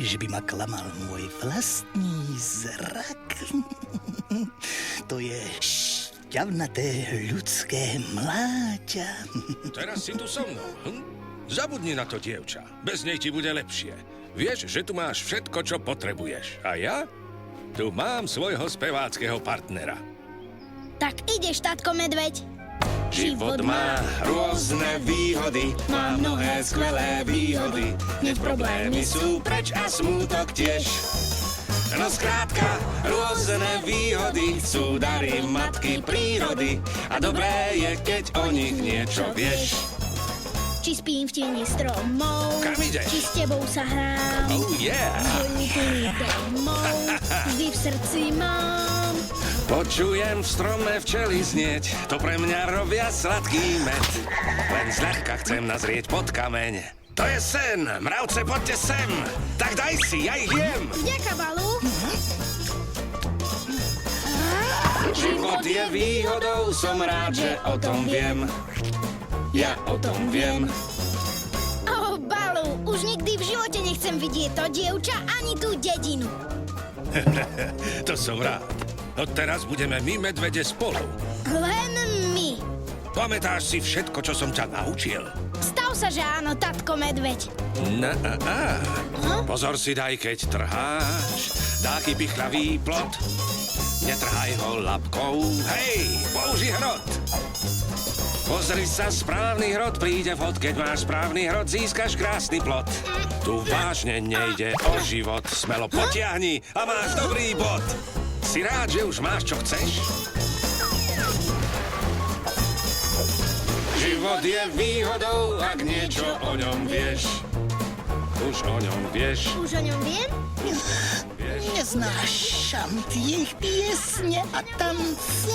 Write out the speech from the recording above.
že by ma klamal môj vlastný zrak? To je šťavnaté ľudské mláďa. Teraz si tu so mnou, Zabudni na to, dievča. Bez nej ti bude lepšie. Vieš, že tu máš všetko, čo potrebuješ. A ja? Tu mám svojho speváckého partnera. Tak ideš, tatko medveď. Život má rôzne výhody, má mnohé skvelé výhody. Hneď problémy sú preč a smútok tiež. No skrátka, rôzne výhody sú dary matky prírody. A dobré je, keď o nich niečo vieš. Či spím v tieni stromov, Kam ideš? či s tebou sa hrám. Oh yeah! Svoju plný domov vždy v srdci mám. Počujem v strome včely znieť, to pre mňa robia sladký med. Len zľahka chcem nazrieť pod kameň. To je sen, mravce, poďte sem. Tak daj si, ja ich jem. Vďaka, Balu. Život je výhodou, som rád, že o tom viem. Ja o tom viem. Oh, Balu, už nikdy v živote nechcem vidieť to dievča ani tú dedinu. To som rád. Odteraz budeme my, medvede, spolu. Len my. Pamätáš si všetko, čo som ťa naučil? Stav sa, že áno, tatko medveď. Pozor si daj, keď trháš taký pichlavý plot. Netrhaj ho labkou, hej, použij hrot. Pozri sa, správny hrot príde vhod, keď máš správny hrot, získaš krásny plot. Tu vážne nejde o život, smelo potiahni a máš dobrý bod. Si rád, že už máš, čo chceš? Život je výhodou, ak niečo o ňom vieš. Už o ňom vieš. Už o ňom viem? Vieš. Neznášam tie ich piesne a tance.